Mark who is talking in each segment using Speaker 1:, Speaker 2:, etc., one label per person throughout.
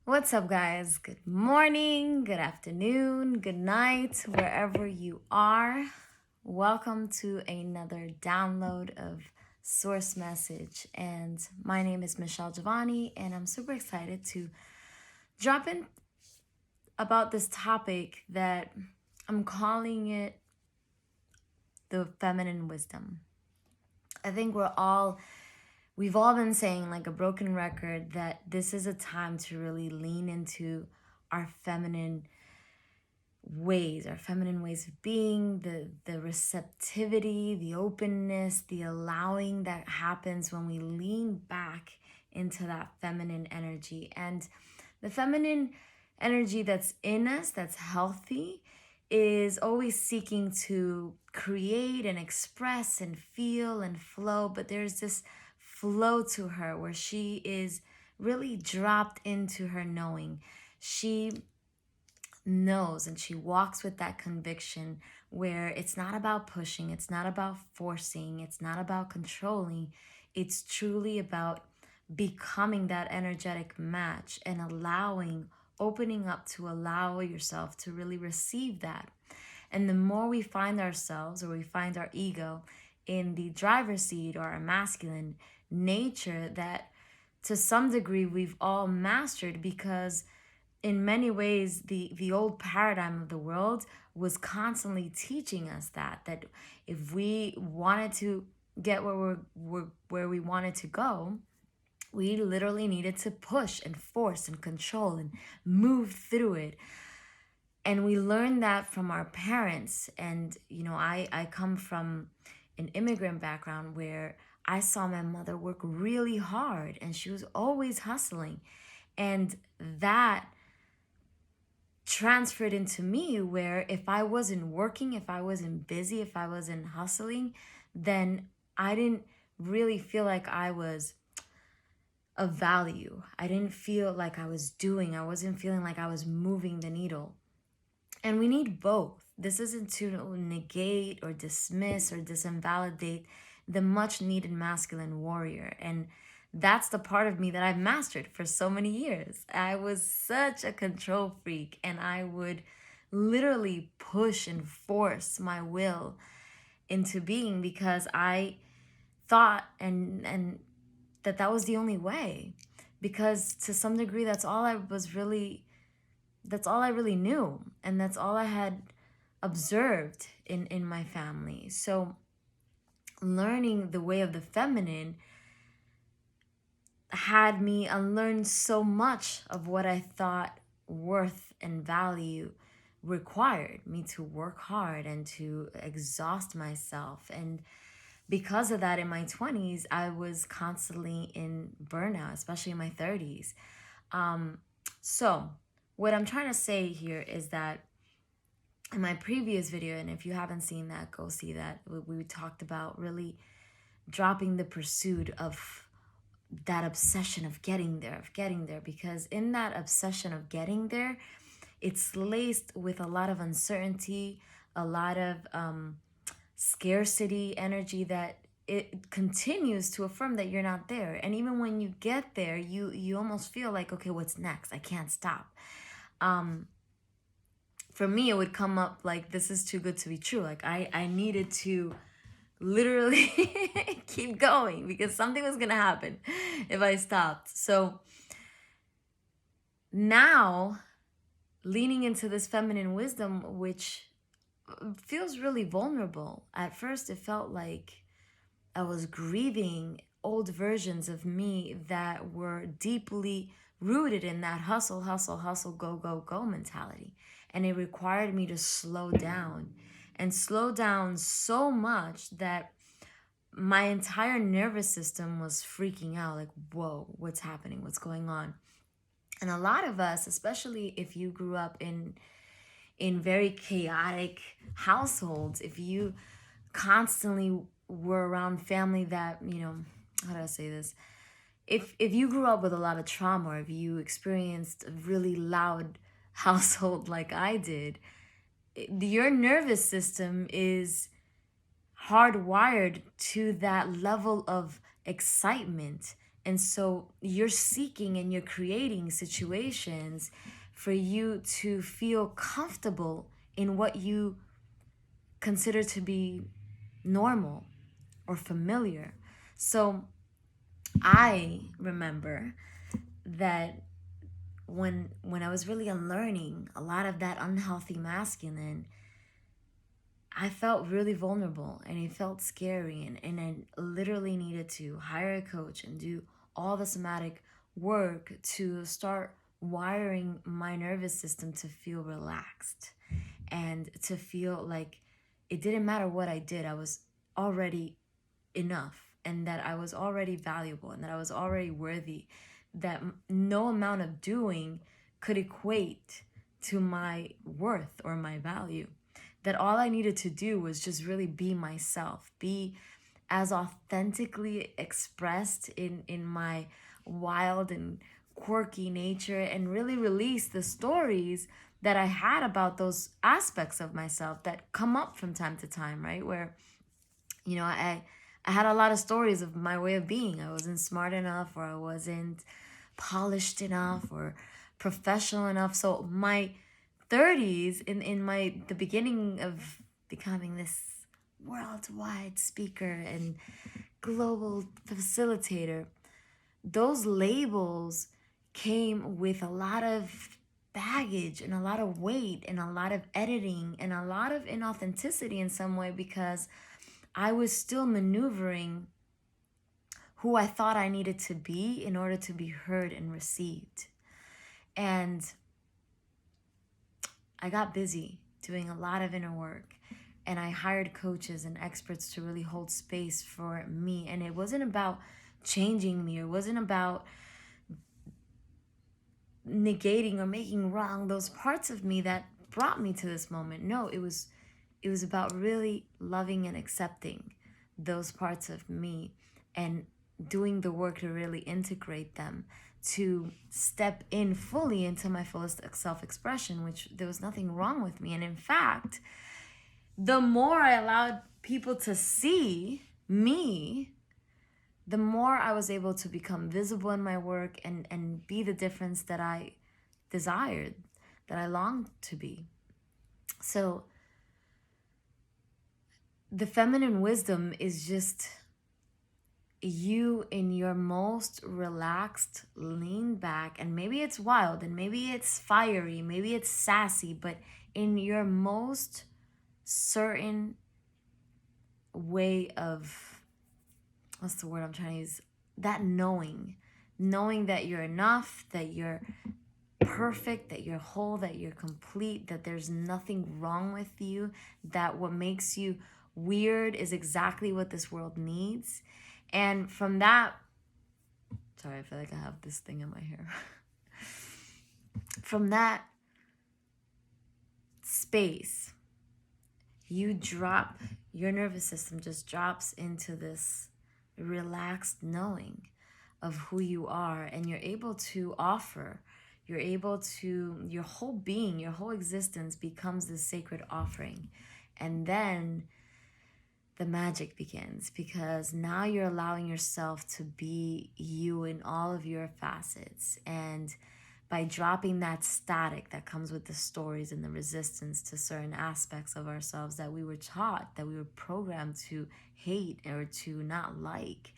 Speaker 1: What's up, guys? Good morning, good afternoon, good night, wherever you are. Welcome to another download of Source Message. And my name is Michelle Giovanni, and I'm super excited to drop in about this topic that I'm calling it the feminine wisdom. I think we've all been saying, like a broken record, that this is a time to really lean into our feminine ways of being, the receptivity, the openness, the allowing that happens when we lean back into that feminine energy. And the feminine energy that's in us, that's healthy, is always seeking to create and express and feel and flow. But there's this flow to her where she is really dropped into her knowing. She knows and she walks with that conviction where it's not about pushing, it's not about forcing, it's not about controlling. It's truly about becoming that energetic match and opening up to allow yourself to really receive that. And the more we find ourselves, or we find our ego in the driver's seat, or our masculine nature, that to some degree we've all mastered, because in many ways the old paradigm of the world was constantly teaching us that if we wanted to get where we wanted to go, we literally needed to push and force and control and move through it. And we learned that from our parents. And I come from an immigrant background where I saw my mother work really hard, and she was always hustling. And that transferred into me, where if I wasn't working, if I wasn't busy, if I wasn't hustling, then I didn't really feel like I was of value. I didn't feel like I wasn't feeling like I was moving the needle. And we need both. This isn't to negate or dismiss or disinvalidate the much needed masculine warrior. And that's the part of me that I've mastered for so many years. I was such a control freak, and I would literally push and force my will into being, because I thought and that was the only way, because to some degree that's all I really knew, and that's all I had observed in my family. So learning the way of the feminine had me unlearn so much of what I thought worth and value required me to work hard and to exhaust myself. And because of that, in my 20s, I was constantly in burnout, especially in my 30s. So what I'm trying to say here is that in my previous video, and if you haven't seen that, go see that, we talked about really dropping the pursuit of that obsession of getting there, because in that obsession of getting there, it's laced with a lot of uncertainty, a lot of scarcity energy, that it continues to affirm that you're not there. And even when you get there, you almost feel like, okay, what's next? I can't stop. For me, it would come up like, this is too good to be true. Like I needed to literally keep going, because something was gonna happen if I stopped. So now, leaning into this feminine wisdom, which feels really vulnerable. At first, it felt like I was grieving old versions of me that were deeply rooted in that hustle, hustle, hustle, go, go, go mentality. And it required me to slow down, and slow down so much that my entire nervous system was freaking out, like, whoa, what's happening? What's going on? And a lot of us, especially if you grew up in very chaotic households, if you constantly were around family that, how do I say this? If you grew up with a lot of trauma, or if you experienced a really loud household like I did, your nervous system is hardwired to that level of excitement And so you're seeking and you're creating situations for you to feel comfortable in what you consider to be normal or familiar. So I remember that when I was really unlearning a lot of that unhealthy masculine, I felt really vulnerable and it felt scary, and I literally needed to hire a coach and do all the somatic work to start wiring my nervous system to feel relaxed and to feel like it didn't matter what I did, I was already enough, and that I was already valuable, and that I was already worthy, that no amount of doing could equate to my worth or my value. That all I needed to do was just really be myself, be as authentically expressed in my wild and quirky nature, and really release the stories that I had about those aspects of myself that come up from time to time, right? Where, I had a lot of stories of my way of being. I wasn't smart enough, or I wasn't polished enough, or professional enough. So my 30s, in my the beginning of becoming this worldwide speaker and global facilitator, those labels came with a lot of baggage and a lot of weight and a lot of editing and a lot of inauthenticity in some way, because I was still maneuvering who I thought I needed to be in order to be heard and received. And I got busy doing a lot of inner work, and I hired coaches and experts to really hold space for me. And it wasn't about changing me, or it wasn't about negating or making wrong those parts of me that brought me to this moment. No, it was about really loving and accepting those parts of me and doing the work to really integrate them, to step in fully into my fullest self-expression, which there was nothing wrong with me. And in fact, the more I allowed people to see me, the more I was able to become visible in my work and be the difference that I desired, that I longed to be. So the feminine wisdom is just you in your most relaxed, lean back, and maybe it's wild, and maybe it's fiery, maybe it's sassy, but in your most certain way of, what's the word I'm trying to use? That knowing that you're enough, that you're perfect, that you're whole, that you're complete, that there's nothing wrong with you, that what makes you weird is exactly what this world needs. And from that, sorry, I feel like I have this thing in my hair. From that space, you drop, your nervous system just drops into this relaxed knowing of who you are, and you're able to offer, your whole being, your whole existence becomes this sacred offering. And then the magic begins, because now you're allowing yourself to be you in all of your facets. And by dropping that static that comes with the stories and the resistance to certain aspects of ourselves that we were taught, that we were programmed to hate or to not like,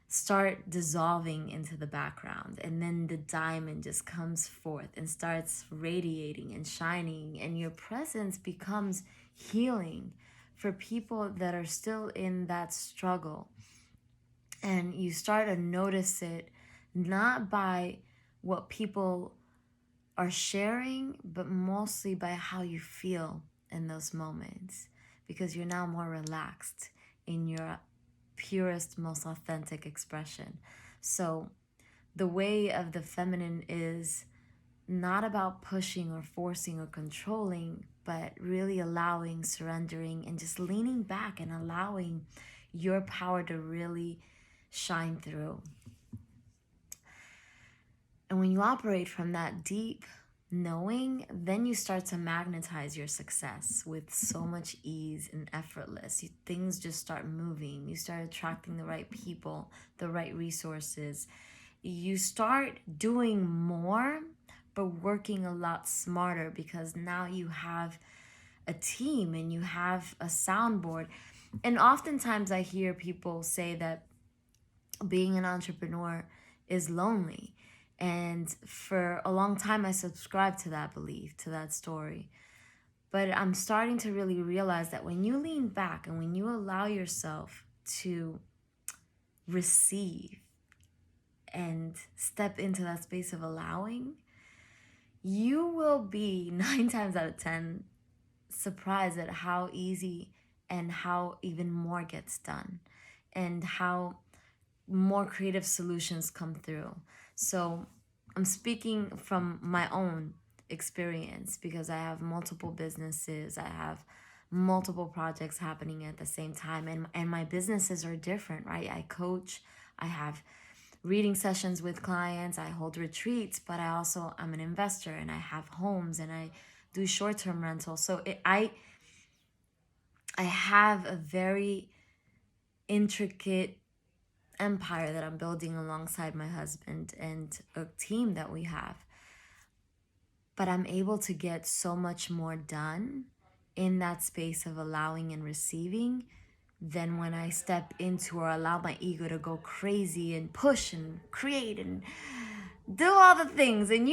Speaker 1: start dissolving into the background. And then the diamond just comes forth and starts radiating and shining, and your presence becomes healing for people that are still in that struggle. And you start to notice it not by what people are sharing, but mostly by how you feel in those moments, because you're now more relaxed in your purest, most authentic expression. So the way of the feminine is not about pushing or forcing or controlling, but really allowing, surrendering, and just leaning back and allowing your power to really shine through. And when you operate from that deep knowing, then you start to magnetize your success with so much ease and effortless. Things just start moving. You start attracting the right people, the right resources. You start doing more, but working a lot smarter, because now you have a team and you have a soundboard. And oftentimes I hear people say that being an entrepreneur is lonely. And for a long time, I subscribed to that belief, to that story. But I'm starting to really realize that when you lean back and when you allow yourself to receive and step into that space of allowing, you will be 9 times out of 10 surprised at how easy and how even more gets done, and how more creative solutions come through. So I'm speaking from my own experience, because I have multiple businesses, I have multiple projects happening at the same time, and my businesses are different, right? I coach, I have reading sessions with clients, I hold retreats, but I'm an investor, and I have homes, and I do short-term rentals. So I have a very intricate empire that I'm building alongside my husband and a team that we have. But I'm able to get so much more done in that space of allowing and receiving than when I step into or allow my ego to go crazy and push and create and do all the things. And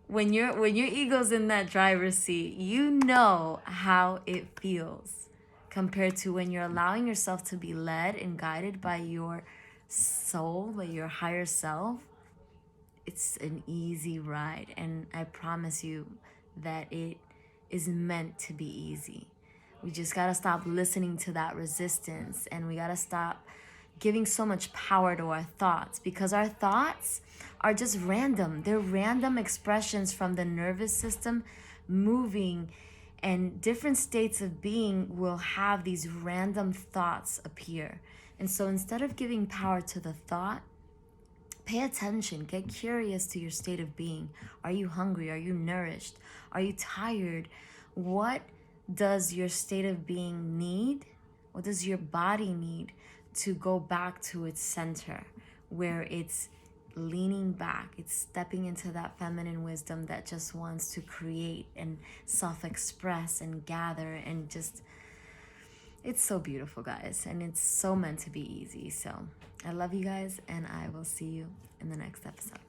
Speaker 1: when your ego's in that driver's seat, you know how it feels, compared to when you're allowing yourself to be led and guided by your soul, by your higher self. It's an easy ride, and I promise you that it is meant to be easy. We just got to stop listening to that resistance, and we got to stop giving so much power to our thoughts, because our thoughts are just random. They're random expressions from the nervous system moving, and different states of being will have these random thoughts appear. And so instead of giving power to the thought, pay attention, get curious to your state of being. Are you hungry? Are you nourished? Are you tired? What does your state of being need? What does your body need to go back to its center, where it's leaning back, it's stepping into that feminine wisdom that just wants to create and self-express and gather, and just, it's so beautiful, guys, and it's so meant to be easy. So I love you guys, and I will see you in the next episode.